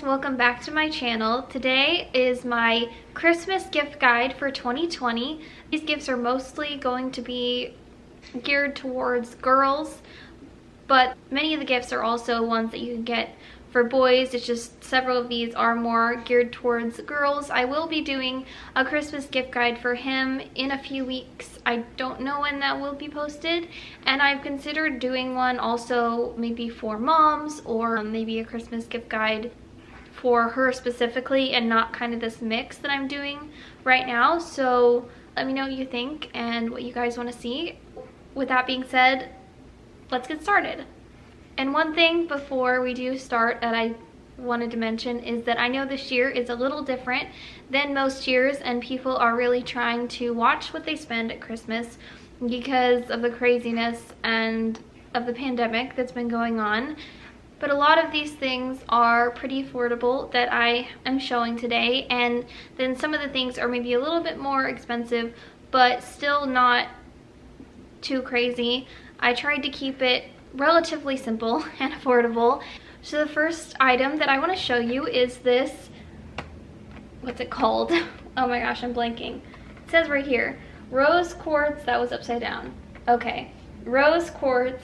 guys, welcome back to my channel. Today is my Christmas gift guide for 2020. These gifts are mostly going to be geared towards girls, but many of the gifts are also ones that you can get for boys. It's just several of these are more geared towards girls. I will be doing a Christmas gift guide for him in a few weeks. I don't know when that will be posted, and I've considered doing one also maybe for moms, or maybe a Christmas gift guide for her specifically and not kind of this mix that I'm doing right now. So let me know what you think and what you guys want to see. With that being said, let's get started. And one thing before we do start that I wanted to mention is that I know this year is a little different than most years, and people are really trying to watch what they spend at Christmas because of the craziness and of the pandemic that's been going on. But a lot of these things are pretty affordable that I am showing today, and then some of the things are maybe a little bit more expensive but still not too crazy. I tried to keep it relatively simple and affordable. So the first item that I want to show you is this, what's it called? Oh my gosh, I'm blanking. It says right here, Rose Quartz, that was upside down. Okay, Rose Quartz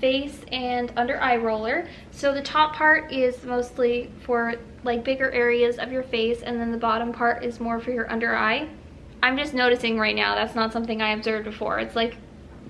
face and under eye roller. So the top part is mostly for like bigger areas of your face, and then the bottom part is more for your under eye. I'm just noticing right now, that's not something I observed before. It's like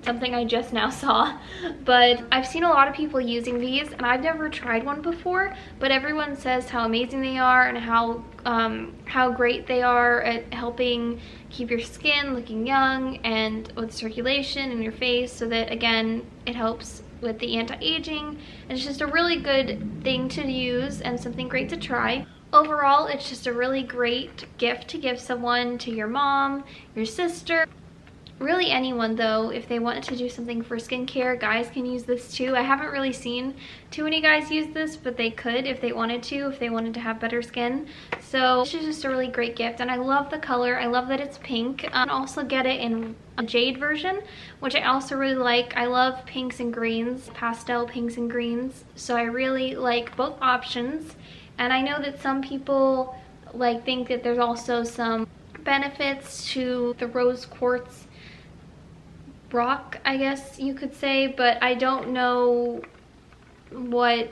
something I just now saw, but I've seen a lot of people using these, and I've never tried one before, but everyone says how amazing they are and how great they are at helping keep your skin looking young and with circulation in your face, so that again it helps with the anti-aging, and it's just a really good thing to use and something great to try. Overall, it's just a really great gift to give someone, to your mom, your sister, really anyone though. If they wanted to do something for skincare, guys can use this too. I haven't really seen too many guys use this, but they could if they wanted to have better skin. So this is just a really great gift, and I love the color. I love that it's pink. I also get it in a jade version, which I also really like. I love pinks and greens, pastel pinks and greens, so I really like both options. And I know that some people think that there's also some benefits to the rose quartz rock, I guess you could say, but I don't know what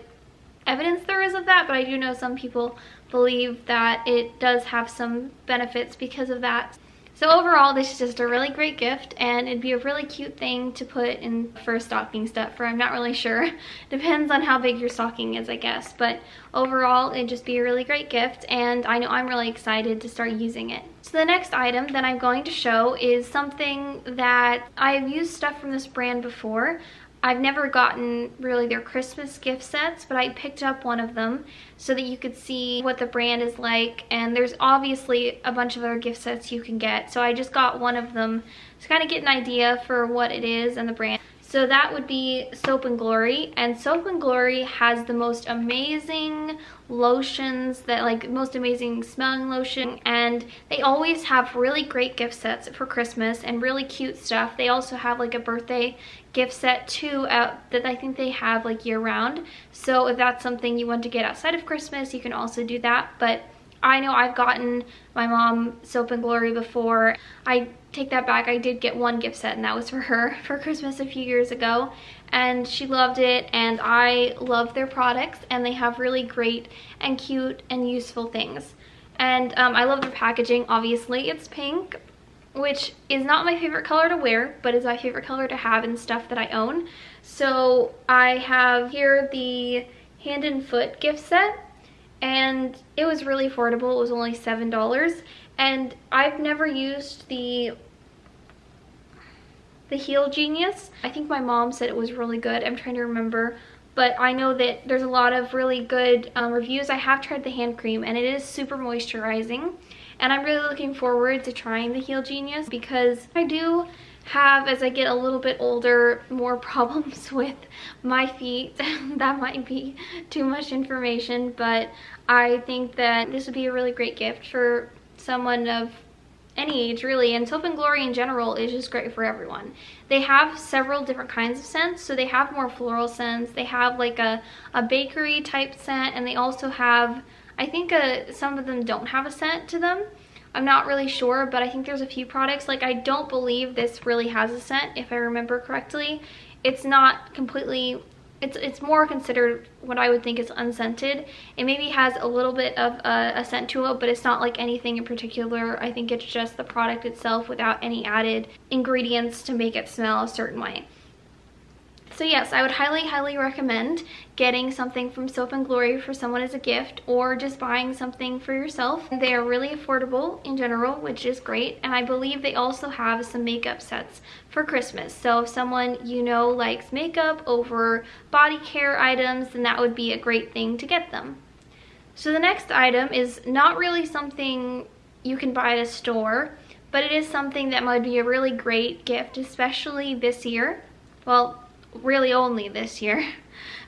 evidence there is of that, but I do know some people believe that it does have some benefits because of that. So overall, this is just a really great gift, and it'd be a really cute thing to put in for stocking stuffer. I'm not really sure. Depends on how big your stocking is, I guess. But overall, it'd just be a really great gift, and I know I'm really excited to start using it. So the next item that I'm going to show is something that I've used stuff from this brand before. I've never gotten really their Christmas gift sets, but I picked up one of them so that you could see what the brand is like, and there's obviously a bunch of other gift sets you can get, so I just got one of them to kind of get an idea for what it is and the brand. So that would be Soap and Glory, and Soap and Glory has the most amazing lotions, most amazing smelling lotion, and they always have really great gift sets for Christmas and really cute stuff. They also have like a birthday gift set too that I think they have like year round. So if that's something you want to get outside of Christmas, you can also do that. But I know I've gotten my mom Soap and Glory before. I take that back, I did get one gift set, and that was for her for Christmas a few years ago, and she loved it, and I love their products, and they have really great and cute and useful things. And I love their packaging. Obviously it's pink, which is not my favorite color to wear, but is my favorite color to have in stuff that I own. So I have here the hand and foot gift set, and it was really affordable. It was only $7, and I've never used the Heel Genius. I think my mom said it was really good. I'm trying to remember, but I know that there's a lot of really good reviews. I have tried the hand cream, and it is super moisturizing, and I'm really looking forward to trying the Heel Genius because I do have, as I get a little bit older, more problems with my feet. That might be too much information, but I think that this would be a really great gift for someone of any age really, and Soap and Glory in general is just great for everyone. They have several different kinds of scents, so they have more floral scents, they have like a bakery type scent, and they also have I think some of them don't have a scent to them. I'm not really sure, but I think there's a few products. Like, I don't believe this really has a scent, if I remember correctly. It's not completely, it's more considered what I would think is unscented. It maybe has a little bit of a scent to it, but it's not like anything in particular. I think it's just the product itself without any added ingredients to make it smell a certain way. So yes, I would highly, highly recommend getting something from Soap & Glory for someone as a gift, or just buying something for yourself. They are really affordable in general, which is great, and I believe they also have some makeup sets for Christmas. So if someone you know likes makeup over body care items, then that would be a great thing to get them. So the next item is not really something you can buy at a store, but it is something that might be a really great gift, especially this year. Well, really only this year.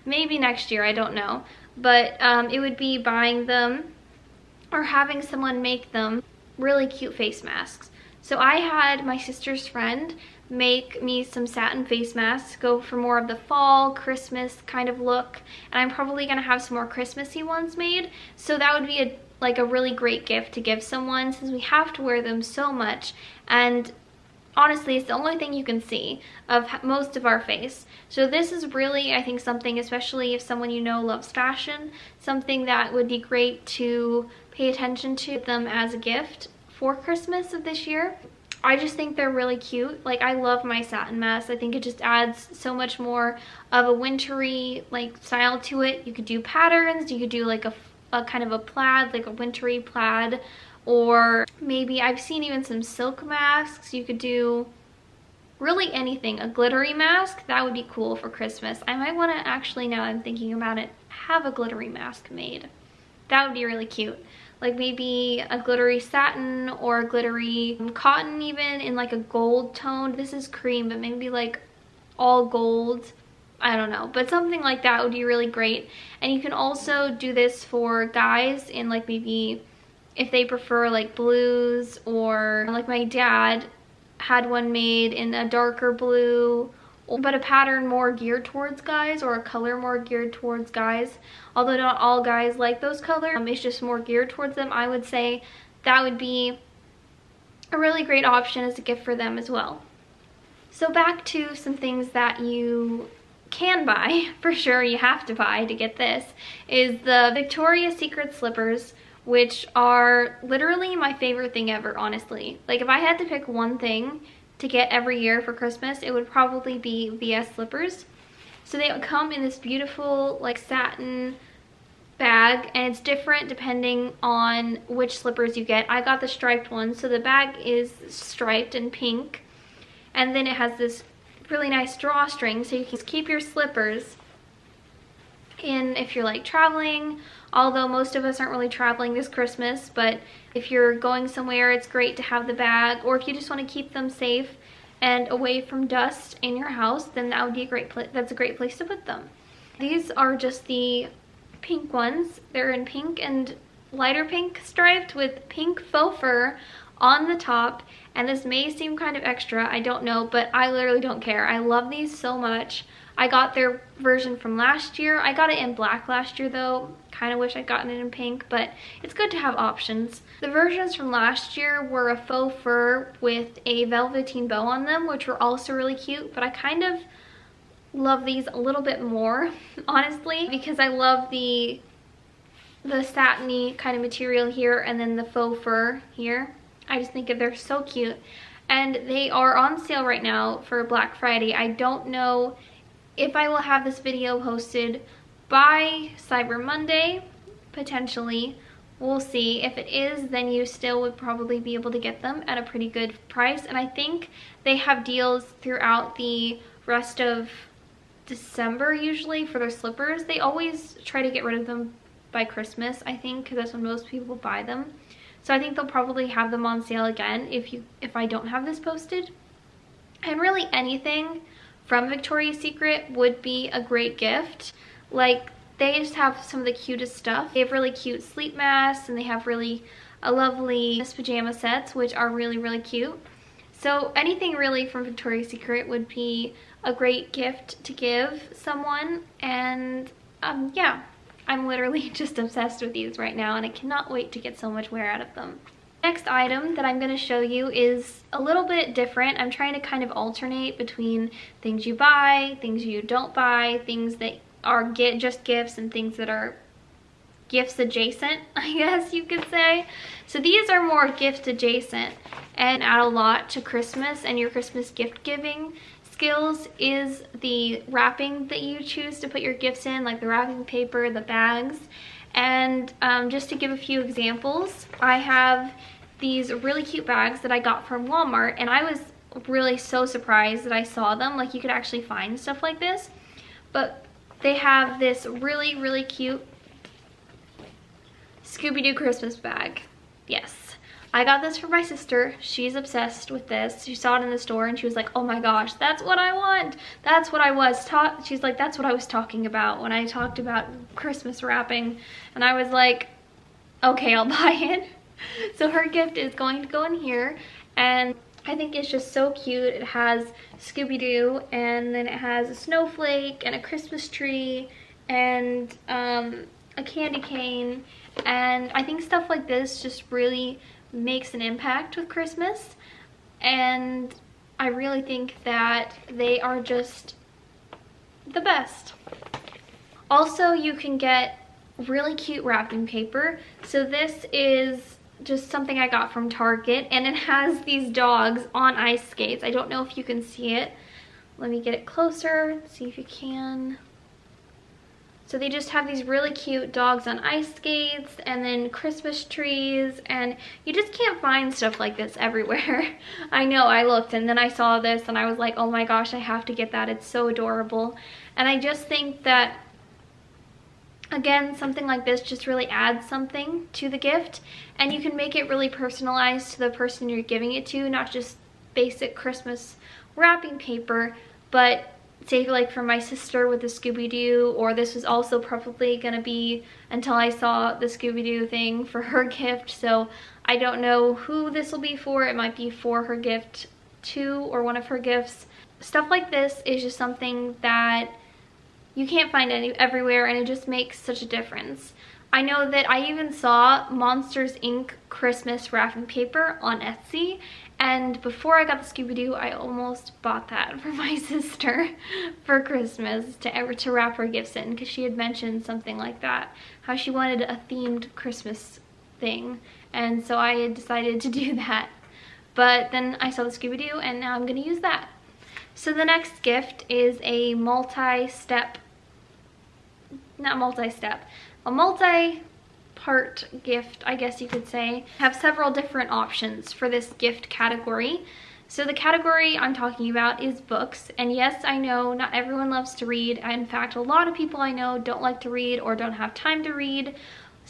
Maybe next year, I don't know. But it would be buying them or having someone make them really cute face masks. So I had my sister's friend make me some satin face masks, go for more of the fall, Christmas kind of look, and I'm probably gonna have some more Christmassy ones made. So that would be like a really great gift to give someone, since we have to wear them so much, and honestly, it's the only thing you can see of most of our face. So this is really, I think, something, especially if someone you know loves fashion, something that would be great to pay attention to them as a gift for Christmas of this year. I just think they're really cute. Like, I love my satin mask. I think it just adds so much more of a wintry like style to it. You could do patterns, you could do like a kind of a plaid, like a wintry plaid, or maybe I've seen even some silk masks. You could do really anything. A glittery mask, that would be cool for Christmas. I might want to actually, now I'm thinking about it, have a glittery mask made. That would be really cute. Like maybe a glittery satin or a glittery cotton, even in like a gold tone. This is cream, but maybe like all gold. I don't know, but something like that would be really great. And you can also do this for guys in like maybe if they prefer like blues, or like my dad had one made in a darker blue, but a pattern more geared towards guys, or a color more geared towards guys. Although not all guys like those colors, it's just more geared towards them. I would say that would be a really great option as a gift for them as well. So back to some things that you can buy, for sure you have to buy to get this, is the Victoria's Secret slippers, which are literally my favorite thing ever, honestly. Like, if I had to pick one thing to get every year for Christmas, it would probably be VS slippers. So they come in this beautiful like satin bag, and it's different depending on which slippers you get. I got the striped one, so the bag is striped and pink, and then it has this really nice drawstring, so you can keep your slippers in if you're like traveling, although most of us aren't really traveling this Christmas, but if you're going somewhere, it's great to have the bag. Or if you just want to keep them safe and away from dust in your house, then that would be a great place. That's a great place to put them. These are just the pink ones. They're in pink and lighter pink striped with pink faux fur on the top, and this may seem kind of extra, I don't know, but I literally don't care. I love these so much. I got their version from last year. I got it in black last year though. Kind of wish I'd gotten it in pink, but it's good to have options. The versions from last year were a faux fur with a velveteen bow on them, which were also really cute, but I kind of love these a little bit more, honestly, because I love the satiny kind of material here and then the faux fur here. I just think they're so cute, and they are on sale right now for Black Friday. I don't know if I will have this video posted by Cyber Monday, potentially. We'll see. If it is, then you still would probably be able to get them at a pretty good price, and I think they have deals throughout the rest of December usually for their slippers. They always try to get rid of them by Christmas, I think, because that's when most people buy them. So I think they'll probably have them on sale again if I don't have this posted. And really anything from Victoria's Secret would be a great gift. Like, they just have some of the cutest stuff. They have really cute sleep masks, and they have really lovely pajama sets, which are really, really cute. So anything really from Victoria's Secret would be a great gift to give someone. And yeah, I'm literally just obsessed with these right now, and I cannot wait to get so much wear out of them. Next item that I'm going to show you is a little bit different. I'm trying to kind of alternate between things you buy, things you don't buy, things that are just gifts, and things that are gifts adjacent, I guess you could say. So these are more gift adjacent and add a lot to Christmas and your Christmas gift giving skills is the wrapping that you choose to put your gifts in, like the wrapping paper, the bags. And just to give a few examples, I have these really cute bags that I got from Walmart, and I was really so surprised that I saw them. Like, you could actually find stuff like this, but they have this really, really cute Scooby-Doo Christmas bag. Yes. I got this for my sister. She's obsessed with this. She saw it in the store and she was like, oh my gosh, that's what I want. That's what I was taught. She's like, that's what I was talking about when I talked about Christmas wrapping. And I was like, okay, I'll buy it. So her gift is going to go in here, and I think it's just so cute. It has Scooby-Doo, and then it has a snowflake and a Christmas tree and a candy cane. And I think stuff like this just really makes an impact with Christmas, and I really think that they are just the best. Also, you can get really cute wrapping paper. So this is just something I got from Target, and it has these dogs on ice skates. I don't know if you can see it. Let me get it closer, see if you can. So they just have these really cute dogs on ice skates, and then Christmas trees, and you just can't find stuff like this everywhere. I know, I looked and then I saw this and I was like, oh my gosh, I have to get that. It's so adorable. And I just think that, again, something like this just really adds something to the gift, and you can make it really personalized to the person you're giving it to, not just basic Christmas wrapping paper, but say like for my sister with the Scooby-Doo, or this was also probably gonna be until I saw the Scooby-Doo thing for her gift, so I don't know who this will be for. It might be for her gift too, or one of her gifts. Stuff like this is just something that you can't find everywhere, and it just makes such a difference. I know that I even saw Monsters Inc. Christmas wrapping paper on Etsy, and before I got the Scooby-Doo, I almost bought that for my sister for Christmas to wrap her gifts in, because she had mentioned something like that, how she wanted a themed Christmas thing, and so I had decided to do that. But then I saw the Scooby-Doo, and now I'm going to use that. So the next gift is a multi-part gift, I guess you could say. I have several different options for this gift category. So the category I'm talking about is books, and yes, I know not everyone loves to read. In fact, a lot of people I know don't like to read or don't have time to read.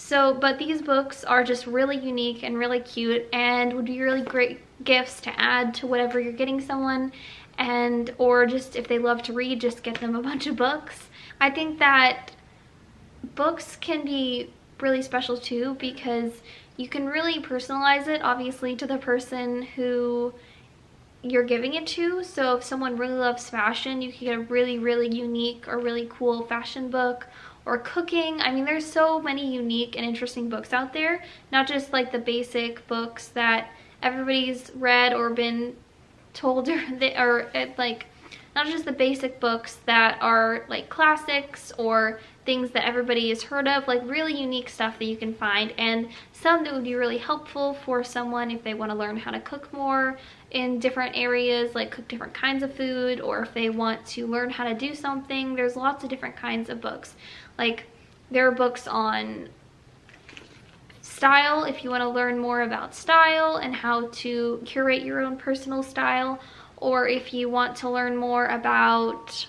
But these books are just really unique and really cute, and would be really great gifts to add to whatever you're getting someone, or just if they love to read, just get them a bunch of books. I think that books can be really special too, because you can really personalize it, obviously, to the person who you're giving it to. So if someone really loves fashion, you can get a really, really unique or really cool fashion book, or cooking. I mean, there's so many unique and interesting books out there, not just like the basic books that everybody's read or been told, like not just the basic books that are like classics or things that everybody has heard of, like really unique stuff that you can find, and some that would be really helpful for someone if they want to learn how to cook more in different areas, like cook different kinds of food, or if they want to learn how to do something. There's lots of different kinds of books. Like, there are books on style, if you want to learn more about style and how to curate your own personal style, or if you want to learn more about,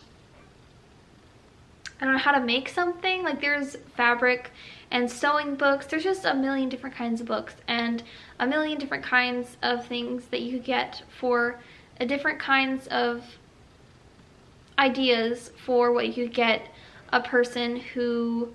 I don't know, how to make something. Like, there's fabric and sewing books. There's just a million different kinds of books, and a million different kinds of things that you could get for different kinds of ideas for what you could get a person who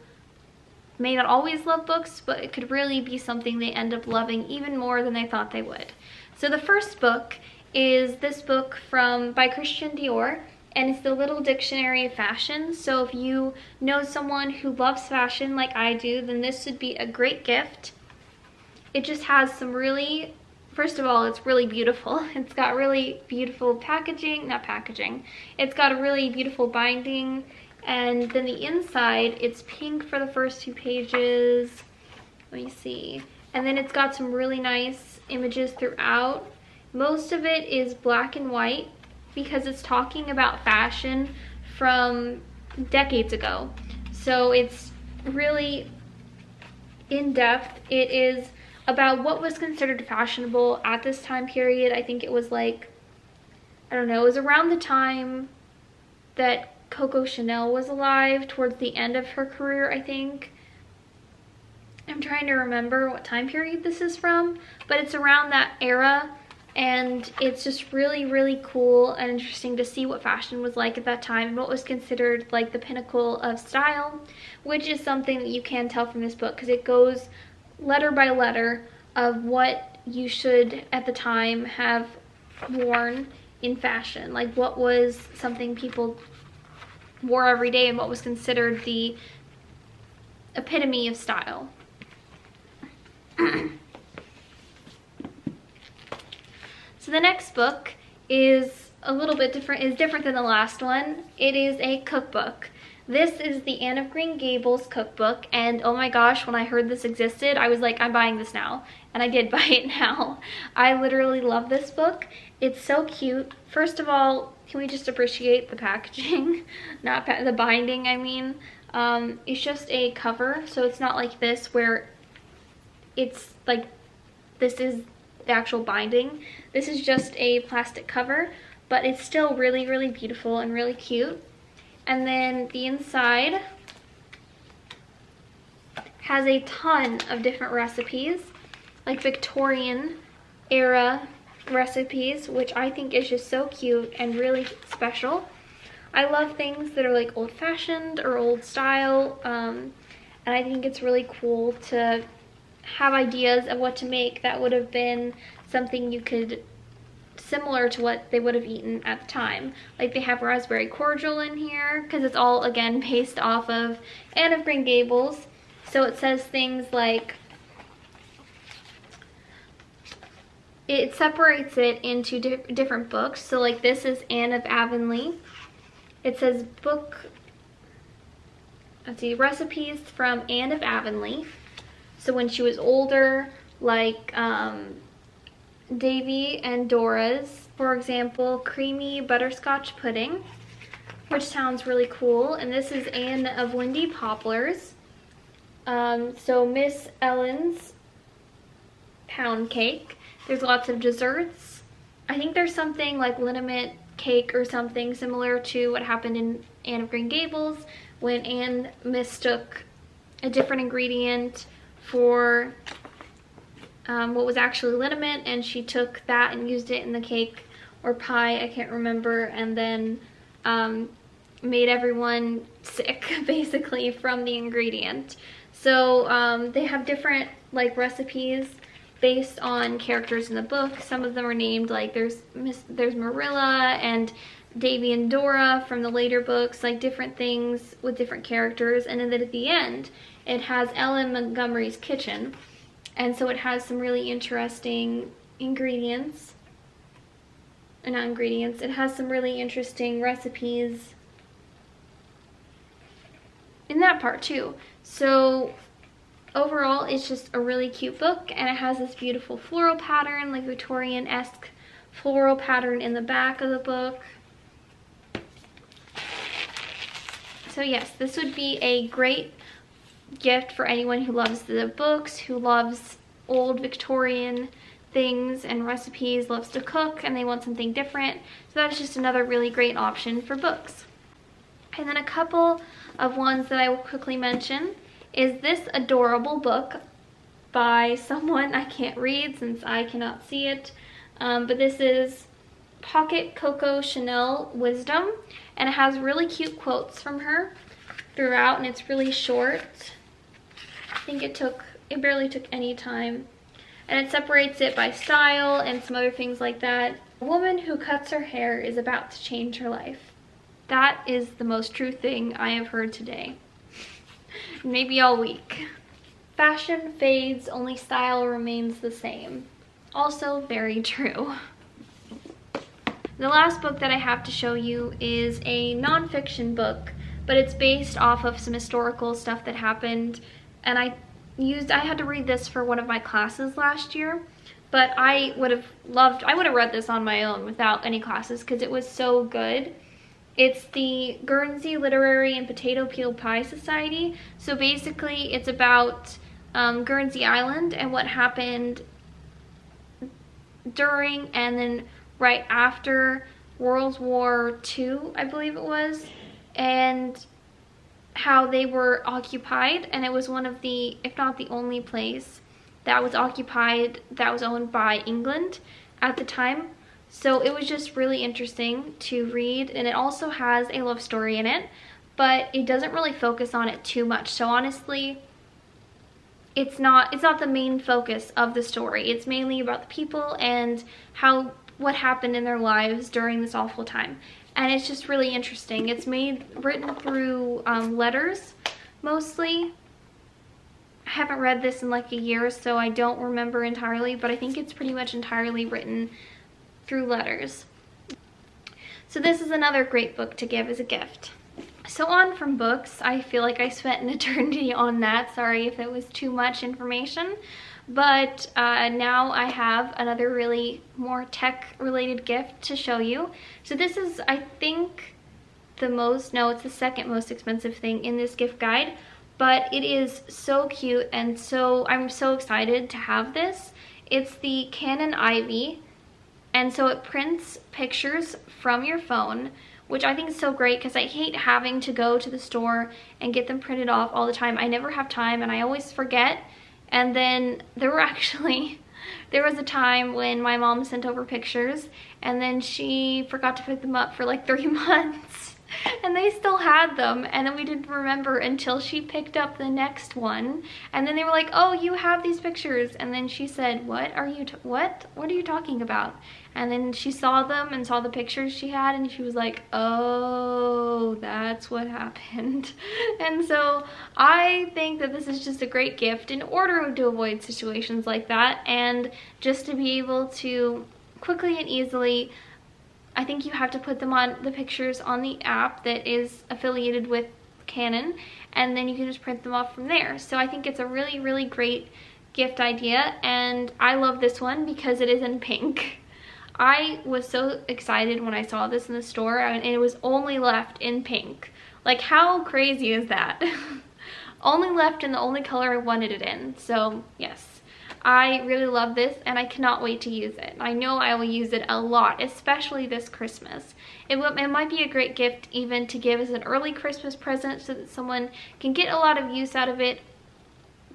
may not always love books, but it could really be something they end up loving even more than they thought they would. So the first book is this book by Christian Dior, and it's the little dictionary of fashion. So if you know someone who loves fashion like I do, then this would be a great gift. It just has some really, first of all, it's really beautiful. It's got really beautiful packaging, not packaging. It's got a really beautiful binding, and then the inside, it's pink for the first 2 pages. Let me see. And then it's got some really nice images throughout. Most of it is black and white because it's talking about fashion from decades ago. So it's really in-depth. It is about what was considered fashionable at this time period. I think it was like, I don't know, it was around the time that Coco Chanel was alive, towards the end of her career, I think. I'm trying to remember what time period this is from, but it's around that era, and it's just really, really cool and interesting to see what fashion was like at that time and what was considered like the pinnacle of style, which is something that you can tell from this book because it goes letter by letter of what you should at the time have worn in fashion, like what was something people wore every day and what was considered the epitome of style. So the next book is a little bit different, is different than the last one. It is a cookbook. This is the Anne of Green Gables cookbook, and oh my gosh, when I heard this existed, I was like, I'm buying this now. And I did buy it now. I literally love this book. It's so cute. First of all, can we just appreciate the packaging? Not the binding, I mean. It's just a cover, so it's not like this where it's like, this is the actual binding. This is just a plastic cover, but it's still really, really beautiful and really cute. And then the inside has a ton of different recipes, like Victorian era recipes, which I think is just so cute and really special. I love things that are like old-fashioned or old style, and I think it's really cool to have ideas of what to make that would have been something you could, similar to what they would have eaten at the time. Like they have raspberry cordial in here because it's all, again, based off of Anne of Green Gables. So it says things like, it separates it into different books. So like this is Anne of Avonlea. It says book, let's see, recipes from Anne of Avonlea. So when she was older, like Davy and Dora's, for example, creamy butterscotch pudding, which sounds really cool. And this is Anne of Windy Poplars. So Miss Ellen's pound cake. There's lots of desserts. I think there's something like liniment cake or something similar to what happened in Anne of Green Gables when Anne mistook a different ingredient for what was actually liniment, and she took that and used it in the cake or pie, I can't remember, and then made everyone sick basically from the ingredient. So they have different like recipes based on characters in the book. Some of them are named, like there's Marilla and Davy and Dora from the later books, like different things with different characters. And then at the end it has Ellen Montgomery's kitchen, and so it has some really interesting ingredients, not ingredients, it has some really interesting recipes in that part too. So overall, it's just a really cute book, and it has this beautiful floral pattern, like Victorian-esque floral pattern in the back of the book. So yes, this would be a great gift for anyone who loves the books, who loves old Victorian things and recipes, loves to cook, and they want something different. So that's just another really great option for books. And then a couple of ones that I will quickly mention is this adorable book by someone I can't read since I cannot see it, but this is Pocket Coco Chanel Wisdom, and it has really cute quotes from her throughout, and it's really short. I think it barely took any time, and it separates it by style and some other things like that. A woman who cuts her hair is about to change her life. That is the most true thing I have heard today. Maybe all week. Fashion fades, only style remains the same. Also very true. The last book that I have to show you is a nonfiction book, but it's based off of some historical stuff that happened, and I had to read this for one of my classes last year, but I would have read this on my own without any classes because it was so good. It's the Guernsey Literary and Potato Peel Pie Society. So basically it's about Guernsey Island and what happened during and then right after World War II, I believe it was, and how they were occupied, and it was one of the, if not the only place that was occupied that was owned by England at the time. So it was just really interesting to read, and it also has a love story in it, but it doesn't really focus on it too much. So honestly, it's not the main focus of the story. It's mainly about the people and what happened in their lives during this awful time. And it's just really interesting. It's written through letters, mostly. I haven't read this in like a year, so I don't remember entirely, but I think it's pretty much entirely written through letters. So this is another great book to give as a gift. So on from books, I feel like I spent an eternity on that. Sorry if it was too much information. But now I have another really more tech-related gift to show you. So this is, I think, it's the second most expensive thing in this gift guide. But it is so cute, and I'm so excited to have this. It's the Canon Ivy, and so it prints pictures from your phone, which I think is so great because I hate having to go to the store and get them printed off all the time. I never have time, and I always forget. And then there was a time when my mom sent over pictures, and then she forgot to pick them up for like 3 months. And they still had them, and then we didn't remember until she picked up the next one, and then they were like, oh, you have these pictures, and then she said, what are you talking about? And then she saw them and saw the pictures she had, and she was like, oh, that's what happened. And so I think that this is just a great gift in order to avoid situations like that, and just to be able to quickly and easily, I think you have to put the pictures on the app that is affiliated with Canon, and then you can just print them off from there. So I think it's a really, really great gift idea, and I love this one because it is in pink. I was so excited when I saw this in the store, and it was only left in pink. Like, how crazy is that? Only left in the only color I wanted it in. So yes, I really love this, and I cannot wait to use it. I know I will use it a lot, especially this Christmas. It might be a great gift even to give as an early Christmas present so that someone can get a lot of use out of it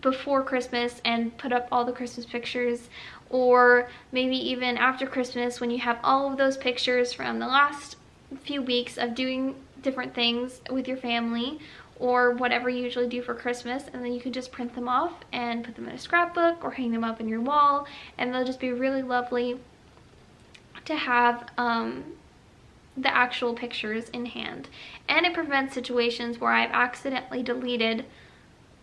before Christmas and put up all the Christmas pictures, or maybe even after Christmas when you have all of those pictures from the last few weeks of doing different things with your family, or whatever you usually do for Christmas, and then you can just print them off and put them in a scrapbook or hang them up in your wall, and they'll just be really lovely to have the actual pictures in hand. And it prevents situations where I've accidentally deleted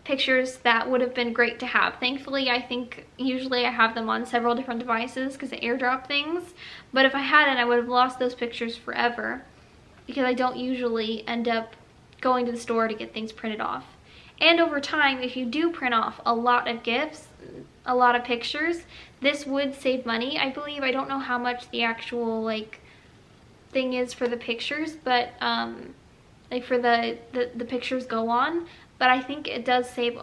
pictures that would have been great to have. Thankfully, I think usually I have them on several different devices because I airdrop things, but if I hadn't, I would have lost those pictures forever because I don't usually end up going to the store to get things printed off. And over time, if you do print off a lot of gifts, a lot of pictures, this would save money, I believe. I don't know how much the actual like thing is for the pictures, but like for the pictures go on, but I think it does save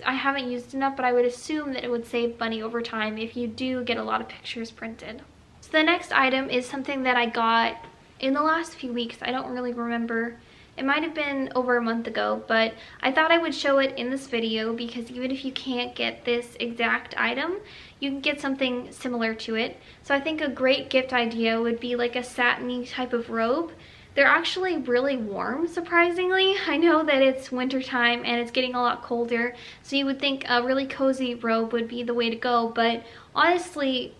I haven't used enough, but I would assume that it would save money over time if you do get a lot of pictures printed. So the next item is something that I got in the last few weeks. I don't really remember. It might have been over a month ago, but I thought I would show it in this video because even if you can't get this exact item, you can get something similar to it. So I think a great gift idea would be like a satiny type of robe. They're actually really warm, surprisingly. I know that it's wintertime and it's getting a lot colder, so you would think a really cozy robe would be the way to go, but honestly,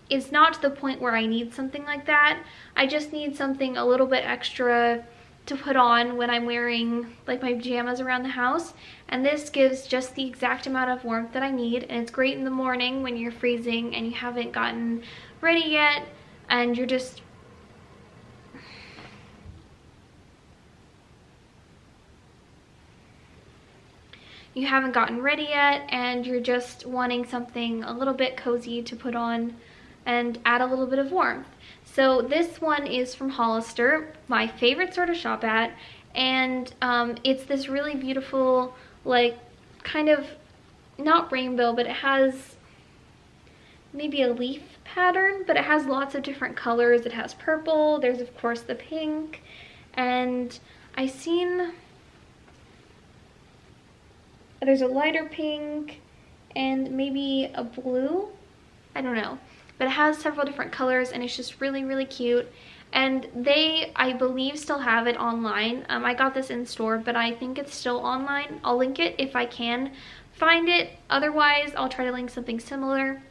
it's not to the point where I need something like that. I just need something a little bit extra to put on when I'm wearing like my pajamas around the house, and this gives just the exact amount of warmth that I need. And it's great in the morning when you're freezing and you haven't gotten ready yet and you're just and you're just wanting something a little bit cozy to put on and add a little bit of warmth. So this one is from Hollister, my favorite store to shop at, and it's this really beautiful, like, kind of, not rainbow, but it has maybe a leaf pattern, but it has lots of different colors. It has purple, there's of course the pink, and there's a lighter pink and maybe a blue, I don't know. But it has several different colors and it's just really, really cute. And they, I believe, still have it online. I got this in store, but I think it's still online. I'll link it if I can find it. Otherwise, I'll try to link something similar.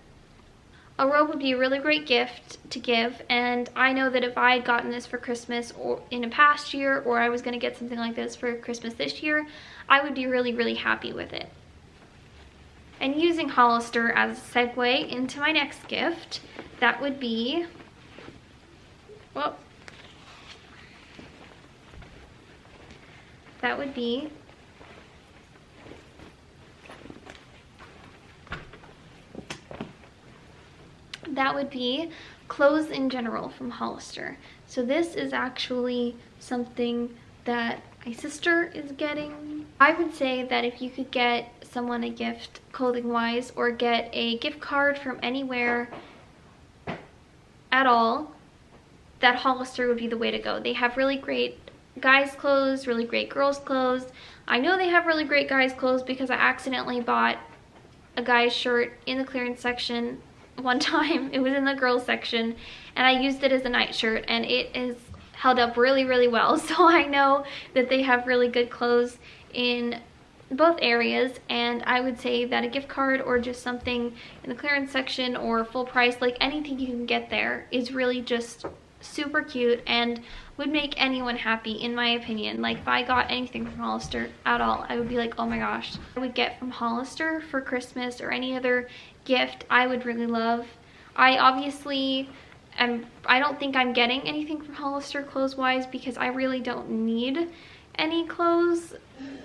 A robe would be a really great gift to give, and I know that if I had gotten this for Christmas or in a past year, or I was going to get something like this for Christmas this year, I would be really, really happy with it. And using Hollister as a segue into my next gift, that would be, well, that would be clothes in general from Hollister. So this is actually something that my sister is getting. I would say that if you could get someone a gift clothing wise, or get a gift card from anywhere at all, that Hollister would be the way to go. They have really great guys clothes, really great girls clothes. I know they have really great guys clothes because I accidentally bought a guy's shirt in the clearance section one time. It was in the girls section and I used it as a night shirt and it is held up really, really well. So I know that they have really good clothes in both areas, and I would say that a gift card or just something in the clearance section or full price, like anything you can get there, is really just super cute and would make anyone happy, in my opinion. Like if I got anything from Hollister at all, I would be like, oh my gosh. I would get from Hollister for Christmas or any other gift I would really love. I obviously I don't think I'm getting anything from Hollister clothes wise because I really don't need any clothes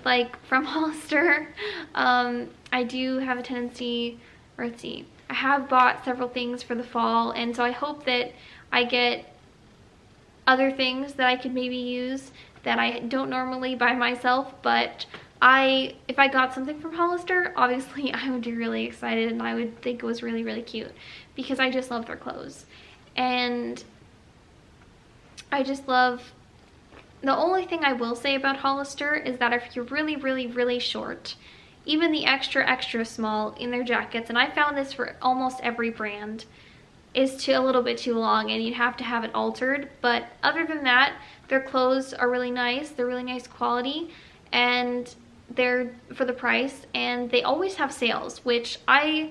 like from Hollister. I do have a tendency, or let's see, I have bought several things for the fall, and so I hope that I get other things that I could maybe use that I don't normally buy myself. But if I got something from Hollister, obviously I would be really excited and I would think it was really, really cute because I just love their clothes. And I just love, the only thing I will say about Hollister is that if you're really, really, really short, even the extra, extra small in their jackets, and I found this for almost every brand, is a little bit too long and you'd have to have it altered. But other than that, their clothes are really nice. They're really nice quality and they're for the price, and they always have sales, which I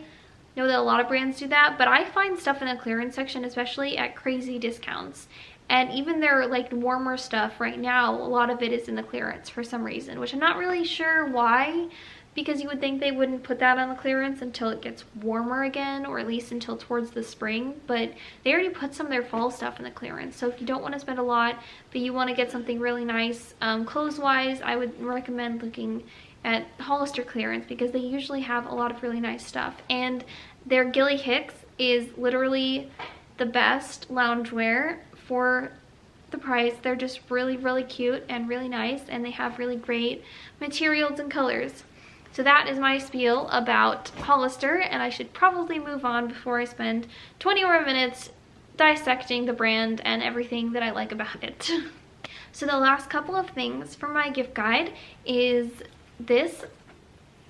know that a lot of brands do that, but I find stuff in the clearance section, especially, at crazy discounts. And even their like warmer stuff right now, a lot of it is in the clearance for some reason, which I'm not really sure why, because you would think they wouldn't put that on the clearance until it gets warmer again, or at least until towards the spring. But they already put some of their fall stuff in the clearance. So if you don't want to spend a lot, but you want to get something really nice clothes wise, I would recommend looking at Hollister clearance because they usually have a lot of really nice stuff. And their Gilly Hicks is literally the best loungewear for the price. They're just really, really cute and really nice, and they have really great materials and colors. So that is my spiel about Hollister, and I should probably move on before I spend 20 more minutes dissecting the brand and everything that I like about it. So the last couple of things from my gift guide is this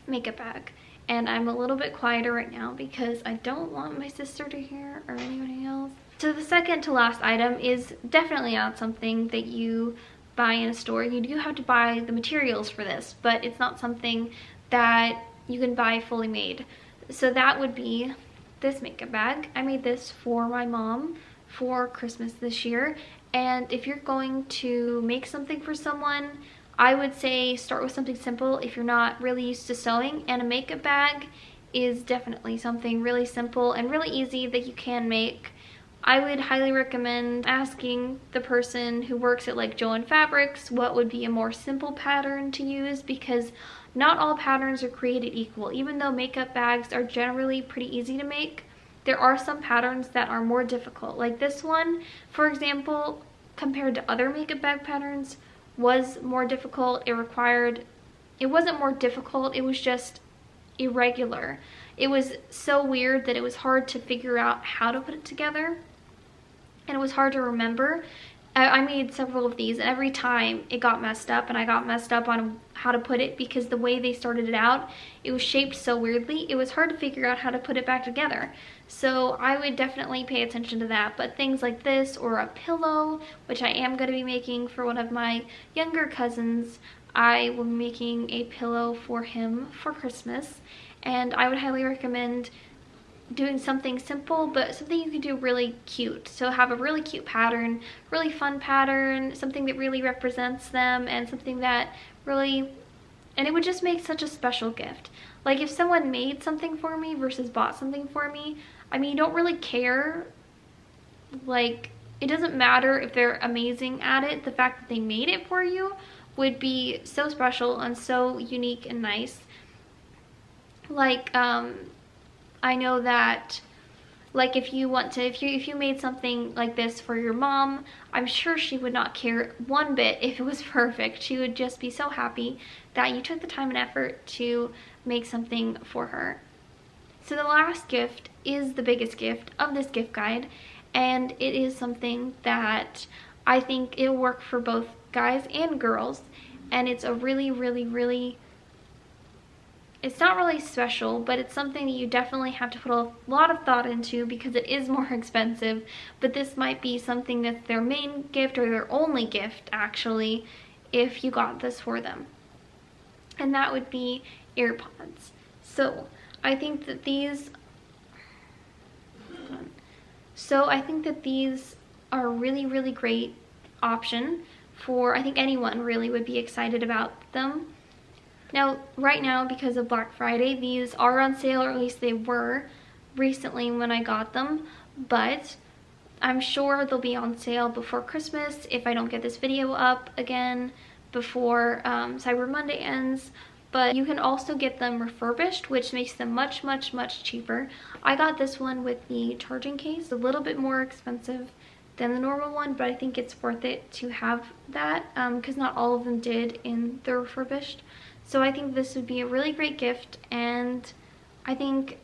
makeup bag. And I'm a little bit quieter right now because I don't want my sister to hear or anybody else. So the second to last item is definitely not something that you buy in a store. You do have to buy the materials for this, but it's not something that you can buy fully made. So that would be this makeup bag. I made this for my mom for Christmas this year, And if you're going to make something for someone, I would say start with something simple if you're not really used to sewing, and a makeup bag is definitely something really simple and really easy that you can make. I would highly recommend asking the person who works at like Joann Fabrics what would be a more simple pattern to use, because not all patterns are created equal. Even though makeup bags are generally pretty easy to make, there are some patterns that are more difficult. Like this one, for example, compared to other makeup bag patterns, was more difficult. It wasn't more difficult, it was just irregular. It was so weird that it was hard to figure out how to put it together, and it was hard to remember. I made several of these, and every time it got messed up, and I got messed up on how to put it because the way they started it out, it was shaped so weirdly, it was hard to figure out how to put it back together. So I would definitely pay attention to that. But things like this, or a pillow, which I am going to be making for one of my younger cousins, I will be making a pillow for him for Christmas, and I would highly recommend doing something simple, but something you can do really cute. So have a really cute pattern, really fun pattern, something that really represents them, and something that really, and it would just make such a special gift. Like if someone made something for me versus bought something for me, I mean, you don't really care. Like, it doesn't matter if they're amazing at it. The fact that they made it for you would be so special and so unique and nice. Like, I know that, like, if you made something like this for your mom, I'm sure she would not care one bit if it was perfect. She would just be so happy that you took the time and effort to make something for her. So the last gift is the biggest gift of this gift guide, and it is something that I think it'll work for both guys and girls, and it's a really, really, really, it's not really special, but it's something that you definitely have to put a lot of thought into because it is more expensive. But this might be something that's their main gift or their only gift, actually, if you got this for them. And that would be Earpods. So I think that these are a really, really great option for, I think anyone really would be excited about them. Now, right now, because of Black Friday, these are on sale, or at least they were recently when I got them, but I'm sure they'll be on sale before Christmas if I don't get this video up again before Cyber Monday ends. But you can also get them refurbished, which makes them much, much, much cheaper. I got this one with the charging case, a little bit more expensive than the normal one, but I think it's worth it to have that because not all of them did in the refurbished. So I think this would be a really great gift, and I think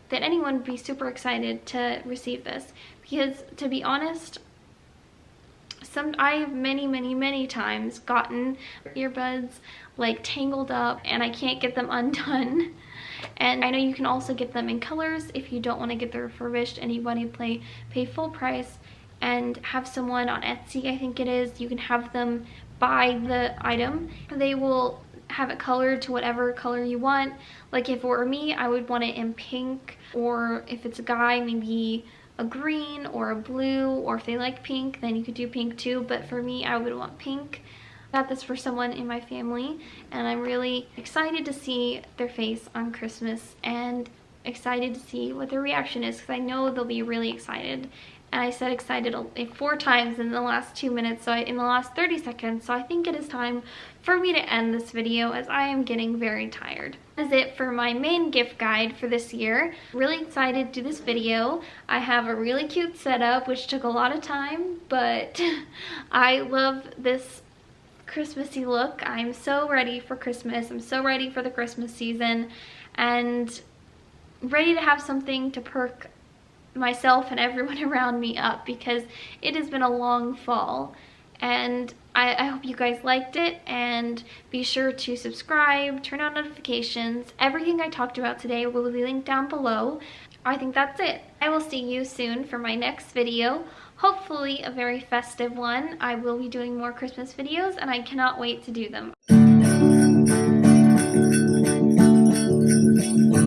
that anyone would be super excited to receive this because, to be honest, I have many, many, many times gotten earbuds like tangled up and I can't get them undone. And I know you can also get them in colors if you don't want to get them refurbished and you want to pay full price and have someone on Etsy, I think it is, you can have them buy the item. They will have it colored to whatever color you want. Like if it were me, I would want it in pink, or if it's a guy, maybe a green or a blue, or if they like pink, then you could do pink too, but for me, I would want pink. I got this for someone in my family, and I'm really excited to see their face on Christmas and excited to see what their reaction is, because I know they'll be really excited. And I said excited 4 times in the last 2 minutes, in the last 30 seconds, so I think it is time for me to end this video as I am getting very tired. That is it for my main gift guide for this year. Really excited to do this video. I have a really cute setup, which took a lot of time, but I love this Christmassy look. I'm so ready for Christmas. I'm so ready for the Christmas season, and ready to have something to perk myself and everyone around me up, because it has been a long fall, and I hope you guys liked it, and be sure to subscribe, turn on notifications. Everything I talked about today will be linked down below. I think that's it. I will see you soon for my next video, hopefully a very festive one. I will be doing more Christmas videos, and I cannot wait to do them.